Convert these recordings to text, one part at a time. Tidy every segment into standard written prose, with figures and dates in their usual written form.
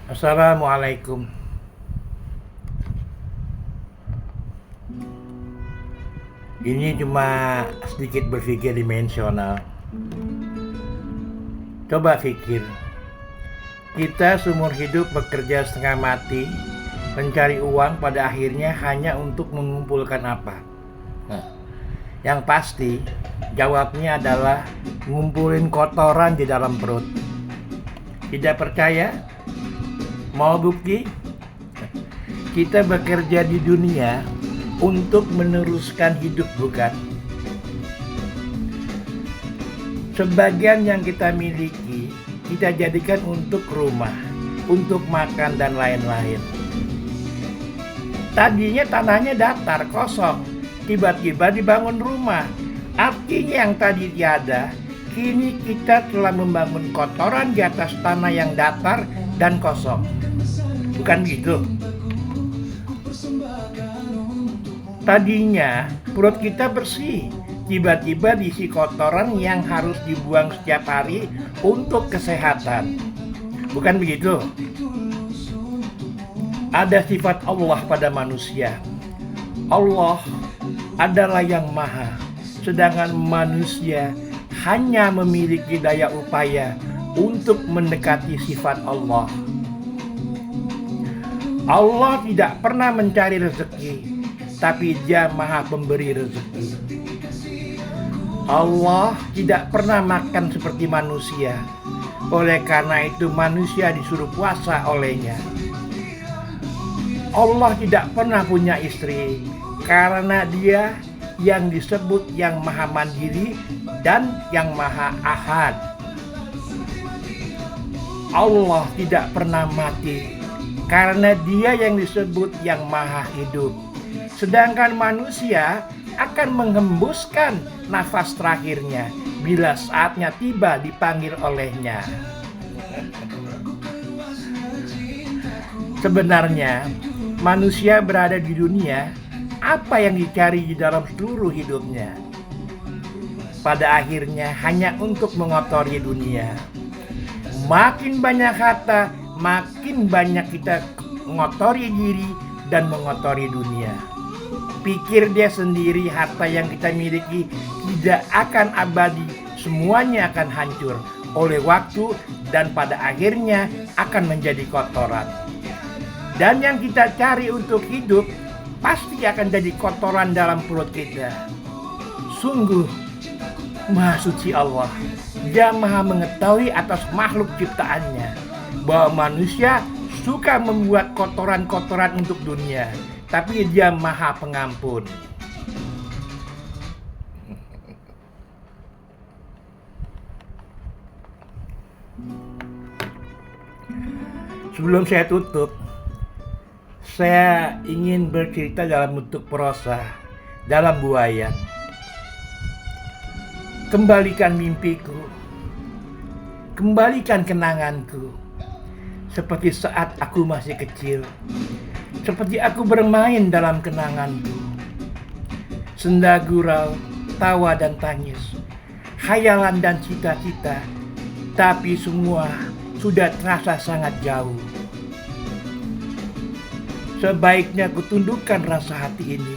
Assalamualaikum. Ini cuma sedikit berpikir dimensional. Coba pikir, kita seumur hidup bekerja setengah mati, mencari uang pada akhirnya hanya untuk mengumpulkan apa? Nah, yang pasti jawabnya adalah ngumpulin kotoran di dalam perut. Tidak percaya? Mau bukti? Kita bekerja di dunia untuk meneruskan hidup, bukan? Sebagian yang kita miliki kita jadikan untuk rumah, untuk makan dan lain-lain. Tadinya tanahnya datar, kosong, tiba-tiba dibangun rumah. Artinya yang tadi tiada, kini kita telah membangun kotoran di atas tanah yang datar dan kosong. Bukan gitu? Tadinya perut kita bersih, tiba-tiba diisi kotoran yang harus dibuang setiap hari untuk kesehatan. Bukan begitu? Ada sifat Allah pada manusia. Allah adalah yang maha, sedangkan manusia hanya memiliki daya upaya untuk mendekati sifat Allah. Allah tidak pernah mencari rezeki, tapi Dia maha pemberi rezeki. Allah tidak pernah makan seperti manusia, oleh karena itu manusia disuruh puasa olehnya. Allah tidak pernah punya istri, karena Dia yang disebut yang maha mandiri dan yang maha ahad. Allah tidak pernah mati, karena Dia yang disebut yang maha hidup. Sedangkan manusia akan menghembuskan nafas terakhirnya bila saatnya tiba dipanggil olehnya. Sebenarnya manusia berada di dunia, apa yang dicari di dalam seluruh hidupnya? Pada akhirnya hanya untuk mengotori dunia. Makin banyak harta, makin banyak kita mengotori diri dan mengotori dunia. Pikir dia sendiri, harta yang kita miliki tidak akan abadi, semuanya akan hancur oleh waktu dan pada akhirnya akan menjadi kotoran. Dan yang kita cari untuk hidup pasti akan jadi kotoran dalam perut kita. Sungguh Maha Suci Allah, Dia maha mengetahui atas makhluk ciptaannya, bahwa manusia suka membuat kotoran-kotoran untuk dunia, tapi Dia maha pengampun. Sebelum saya tutup, saya ingin bercerita dalam bentuk prosa, dalam buayan. Kembalikan mimpiku, kembalikan kenanganku, seperti saat aku masih kecil, seperti aku bermain dalam kenanganku. Senda gurau, tawa dan tangis, khayalan dan cita-cita, tapi semua sudah terasa sangat jauh. Sebaiknya kutundukkan rasa hati ini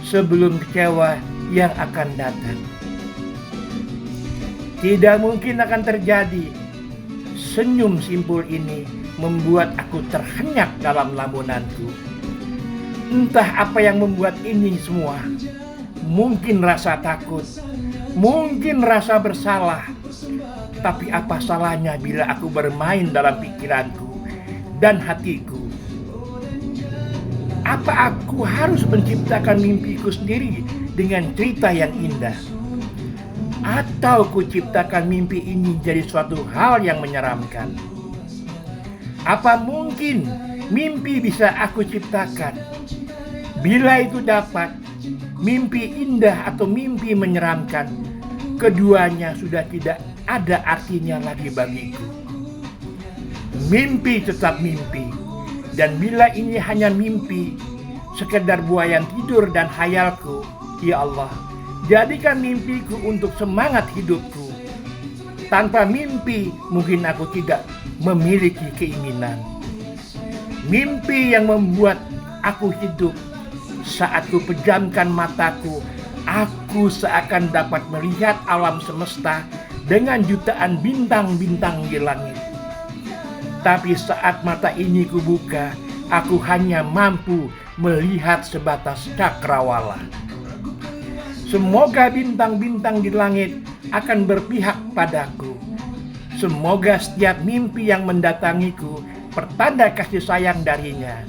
sebelum kecewa yang akan datang. Tidak mungkin akan terjadi. Senyum simpul ini membuat aku terhenyak dalam lamunanku. Entah apa yang membuat ini semua. Mungkin rasa takut, mungkin rasa bersalah. Tapi apa salahnya bila aku bermain dalam pikiranku dan hatiku? Apa aku harus menciptakan mimpiku sendiri dengan cerita yang indah? Atau kuciptakan mimpi ini jadi suatu hal yang menyeramkan? Apa mungkin mimpi bisa aku ciptakan? Bila itu dapat, mimpi indah atau mimpi menyeramkan, keduanya sudah tidak ada artinya lagi bagiku. Mimpi tetap mimpi, dan bila ini hanya mimpi, sekedar buayan tidur dan hayalku, ya Allah, jadikan mimpiku untuk semangat hidupku. Tanpa mimpi, mungkin aku tidak memiliki keinginan. Mimpi yang membuat aku hidup. Saat ku pejamkan mataku, aku seakan dapat melihat alam semesta dengan jutaan bintang-bintang di langit. Tapi saat mata ini kubuka, aku hanya mampu melihat sebatas cakrawala. Semoga bintang-bintang di langit akan berpihak padaku. Semoga setiap mimpi yang mendatangiku pertanda kasih sayang darinya.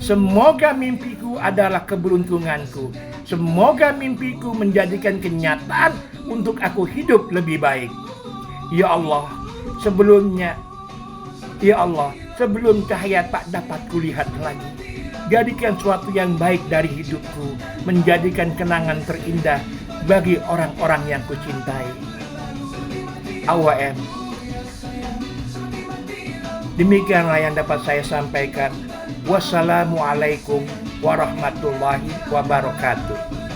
Semoga mimpiku adalah keberuntunganku. Semoga mimpiku menjadikan kenyataan untuk aku hidup lebih baik. Ya Allah, sebelum cahaya tak dapat kulihat lagi, jadikan suatu yang baik dari hidupku, menjadikan kenangan terindah bagi orang-orang yang kucintai. AWM. Demikianlah yang dapat saya sampaikan. Wassalamualaikum warahmatullahi wabarakatuh.